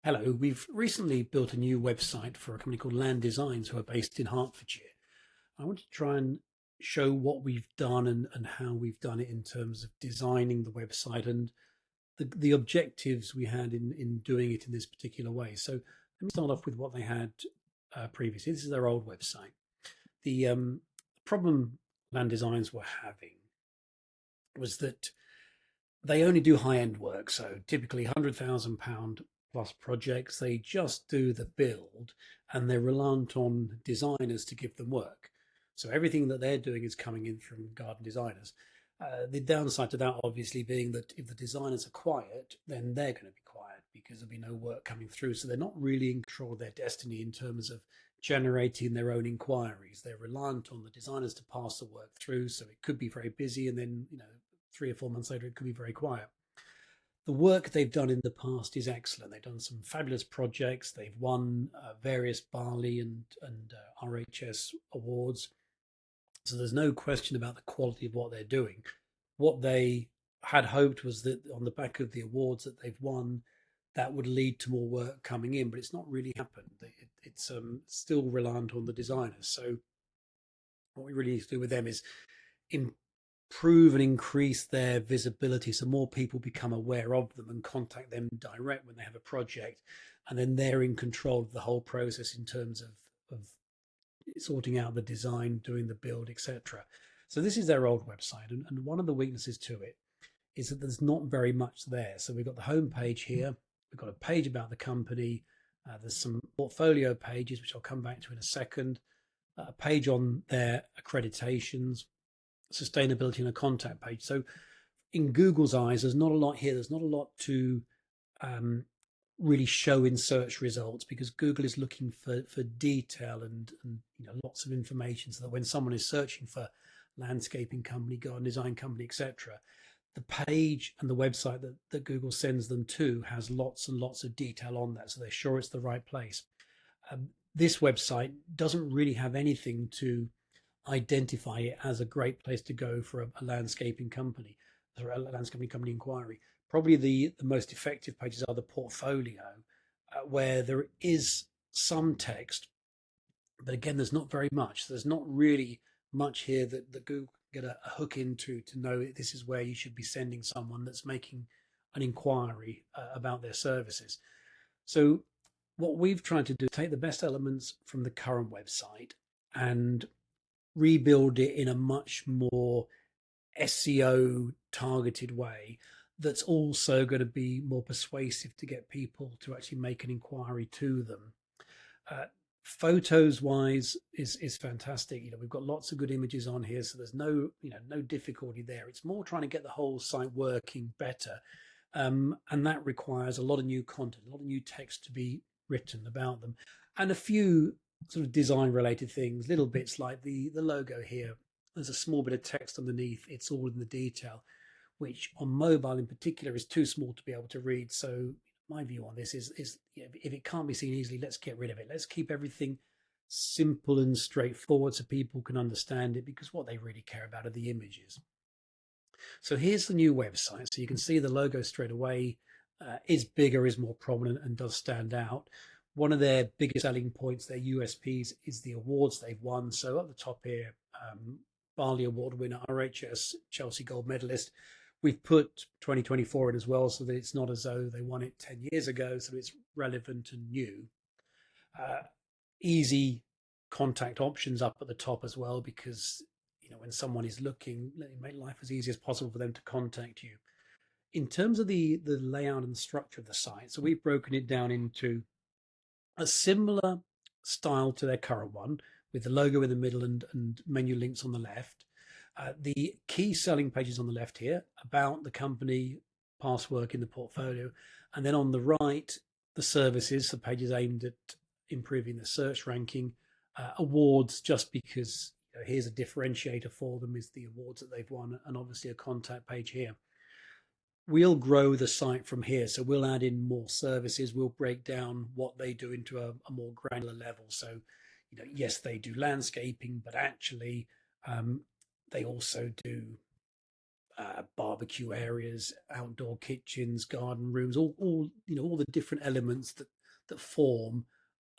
Hello, we've recently built a new website for a company called Landesigns who are based in Hertfordshire. I want to try and show what we've done and how we've done it in terms of designing the website and the objectives we had in doing it in this particular way. So let me start off with what they had previously. This is their old website. The problem Landesigns were having was that they only do high end work. So typically £100,000 plus projects. They just do the build and they're reliant on designers to give them work. So everything that they're doing is coming in from garden designers. The downside to that, obviously, being that if the designers are quiet, then they're going to be quiet because there'll be no work coming through. So they're not really in control of their destiny in terms of generating their own inquiries. They're reliant on the designers to pass the work through. So it could be very busy, and then 3 or 4 months later, it could be very quiet. The work they've done in the past is excellent. They've done some fabulous projects. They've won various Barley and RHS awards. So there's no question about the quality of what they're doing. What they had hoped was that on the back of the awards that they've won, that would lead to more work coming in, but it's not really happened. It's still reliant on the designers. So what we really need to do with them is improve and increase their visibility so more people become aware of them and contact them direct when they have a project, and then they're in control of the whole process in terms of sorting out the design, doing the build, etc. So this is their old website, and one of the weaknesses to it is that there's not very much there. So we've got the home page here, we've got a page about the company, there's some portfolio pages which I'll come back to in a second, a page on their accreditations, sustainability, and a contact page. So in Google's eyes, there's not a lot here. There's not a lot to um, really show in search results because Google is looking for detail and lots of information, so that when someone is searching for landscaping company, garden design company, etc., the page and the website that Google sends them to has lots and lots of detail on that, so they're sure it's the right place. This website doesn't really have anything to identify it as a great place to go for a landscaping company or a landscaping company inquiry. Probably the most effective pages are the portfolio, where there is some text, but again, there's not very much. There's not really much here that Google can get a hook into to know this is where you should be sending someone that's making an inquiry about their services. So what we've tried to do is take the best elements from the current website and rebuild it in a much more SEO targeted way that's also going to be more persuasive to get people to actually make an inquiry to them. Uh, Photos wise is fantastic. We've got lots of good images on here, so there's no difficulty there. It's more trying to get the whole site working better, and that requires a lot of new content, a lot of new text to be written about them, and a few sort of design related things, little bits like the logo here. There's a small bit of text underneath. It's all in the detail, which on mobile in particular is too small to be able to read. So my view on this is if it can't be seen easily, let's get rid of it. Let's keep everything simple and straightforward so people can understand it, because what they really care about are the images. So here's the new website. So you can see the logo straight away is bigger, is more prominent, and does stand out. One of their biggest selling points, their USPs, is the awards they've won. So at the top here, Barley Award winner, RHS Chelsea gold medalist. We've put 2024 in as well, so that it's not as though they won it 10 years ago, so it's relevant and new. Easy contact options up at the top as well, because when someone is looking, make life as easy as possible for them to contact you. In terms of the layout and the structure of the site, so we've broken it down into a similar style to their current one, with the logo in the middle and menu links on the left. The key selling pages on the left here about the company, past work in the portfolio, and then on the right, the services, the pages aimed at improving the search ranking, awards, just because here's a differentiator for them is the awards that they've won, and obviously a contact page here. We'll grow the site from here, so we'll add in more services. We'll break down what they do into a more granular level. So yes, they do landscaping, but actually they also do barbecue areas, outdoor kitchens, garden rooms, all all the different elements that form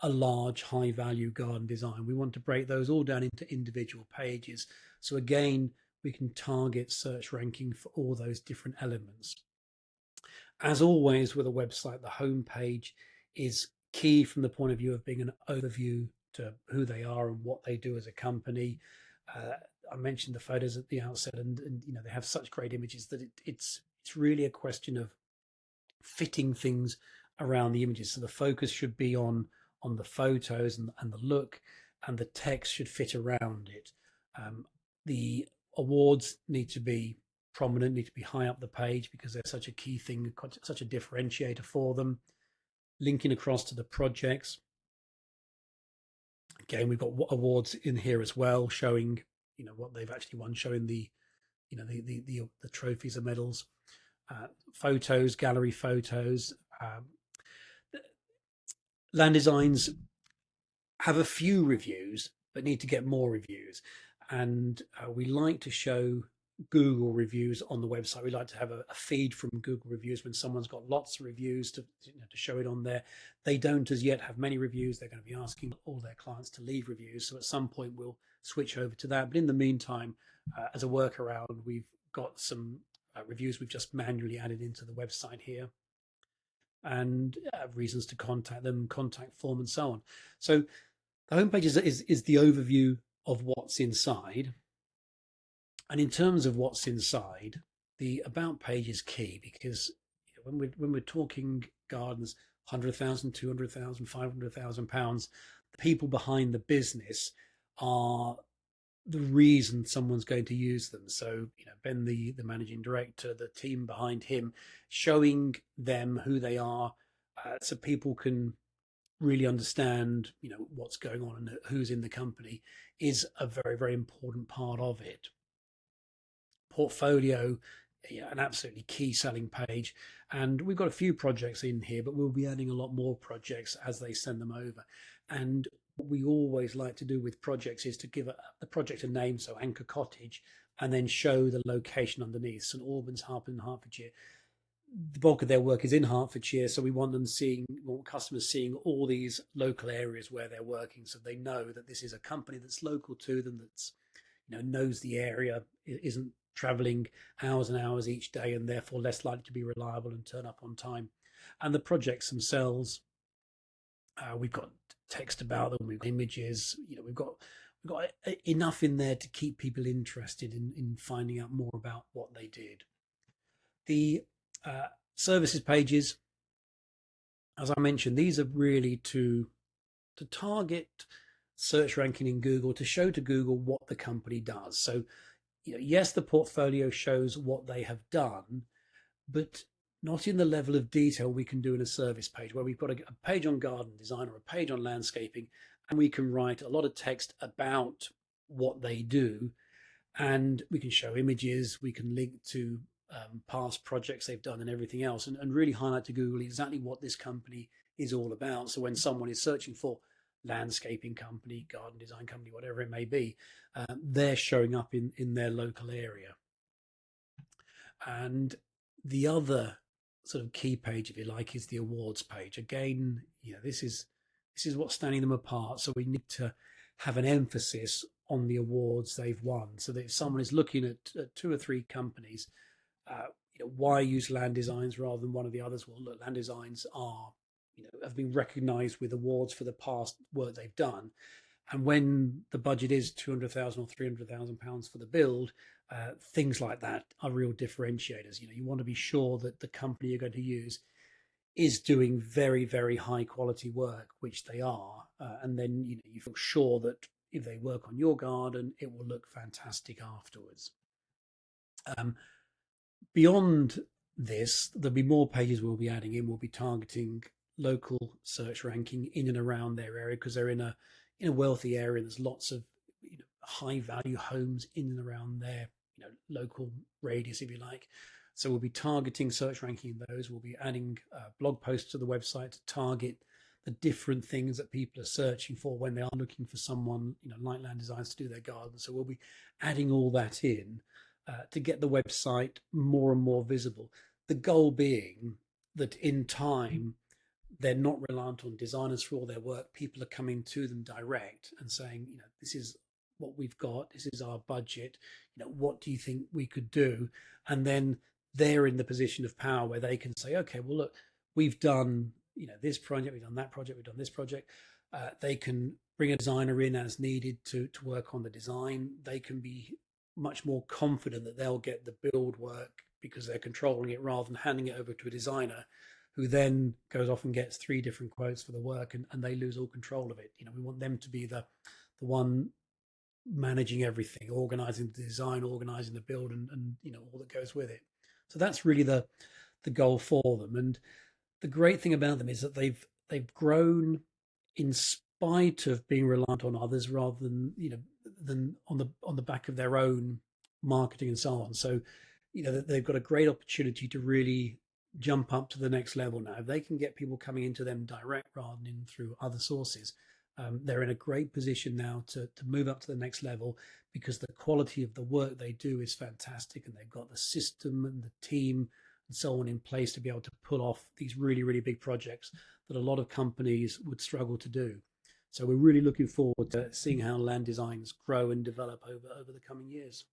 a large high value garden design. We want to break those all down into individual pages. So again, we can target search ranking for all those different elements. As always with a website, the home page is key from the point of view of being an overview to who they are and what they do as a company. Uh, I mentioned the photos at the outset, and they have such great images that it's really a question of fitting things around the images. So the focus should be on the photos and the look, and the text should fit around it. The awards need to be prominent, need to be high up the page because they're such a key thing, such a differentiator for them. Linking across to the projects. Again, we've got awards in here as well, showing what they've actually won, showing the the trophies and medals. Photos, gallery photos. Landesigns have a few reviews, but need to get more reviews. And we like to show Google reviews on the website. We like to have a feed from Google reviews when someone's got lots of reviews to show it on there. They don't as yet have many reviews. They're going to be asking all their clients to leave reviews. So at some point we'll switch over to that. But in the meantime, as a workaround, we've got some reviews we've just manually added into the website here, and reasons to contact them, contact form, and so on. So the homepage is the overview of what's inside. And in terms of what's inside, the about page is key, because when we're talking gardens, 100,000, 200,000, 500,000 pounds, the people behind the business are the reason someone's going to use them. So Ben, the managing director, the team behind him, showing them who they are, so people can really understand what's going on and who's in the company, is a very, very important part of it. Portfolio, an absolutely key selling page, and we've got a few projects in here, but we'll be adding a lot more projects as they send them over. And what we always like to do with projects is to give the project a name, so Anchor Cottage, and then show the location underneath: St Albans, Harpenden, Hertfordshire. The bulk of their work is in Hertfordshire, so we want customers seeing all these local areas where they're working, so they know that this is a company that's local to them, that's knows the area, isn't traveling hours and hours each day, and therefore less likely to be reliable and turn up on time. And the projects themselves, we've got text about them, we've got images, we've got enough in there to keep people interested in finding out more about what they did. The services pages, as I mentioned, these are really to target search ranking in Google, to show to Google what the company does. So yes, the portfolio shows what they have done, but not in the level of detail we can do in a service page, where we've got a page on garden design or a page on landscaping, and we can write a lot of text about what they do, and we can show images, we can link to past projects they've done and everything else, and really highlight to Google exactly what this company is all about. So when someone is searching for landscaping company, garden design company, whatever it may be, they're showing up in their local area. And the other sort of key page, if you like, is the awards page. Again, this is what's standing them apart. So we need to have an emphasis on the awards they've won, so that if someone is looking at two or three companies, why use Landesigns rather than one of the others? Well, look, Landesigns are have been recognized with awards for the past work they've done. And when the budget is 200,000 or 300,000 pounds for the build, things like that are real differentiators. You want to be sure that the company you're going to use is doing very, very high quality work, which they are. And then you feel sure that if they work on your garden, it will look fantastic afterwards. Beyond this, there'll be more pages we'll be adding in. We'll be targeting local search ranking in and around their area, because they're in a wealthy area. There's lots of high value homes in and around their local radius, if you like. So we'll be targeting search ranking in those. We'll be adding blog posts to the website to target the different things that people are searching for when they are looking for someone like Landesigns to do their garden. So we'll be adding all that in. to get the website more and more visible. The goal being that in time, they're not reliant on designers for all their work. People are coming to them direct and saying, this is what we've got. This is our budget. What do you think we could do? And then they're in the position of power where they can say, okay, well, look, we've done, this project, we've done that project, we've done this project. They can bring a designer in as needed to work on the design. They can be much more confident that they'll get the build work because they're controlling it rather than handing it over to a designer who then goes off and gets 3 different quotes for the work and they lose all control of it. We want them to be the one managing everything, organizing the design, organizing the build, and all that goes with it. So that's really the goal for them. And the great thing about them is that they've grown in spite of being reliant on others rather than on the back of their own marketing and so on. So they've got a great opportunity to really jump up to the next level now. If they can get people coming into them direct rather than through other sources, they're in a great position now to move up to the next level because the quality of the work they do is fantastic, and they've got the system and the team and so on in place to be able to pull off these really, really big projects that a lot of companies would struggle to do. So we're really looking forward to seeing how Landesigns grow and develop over the coming years.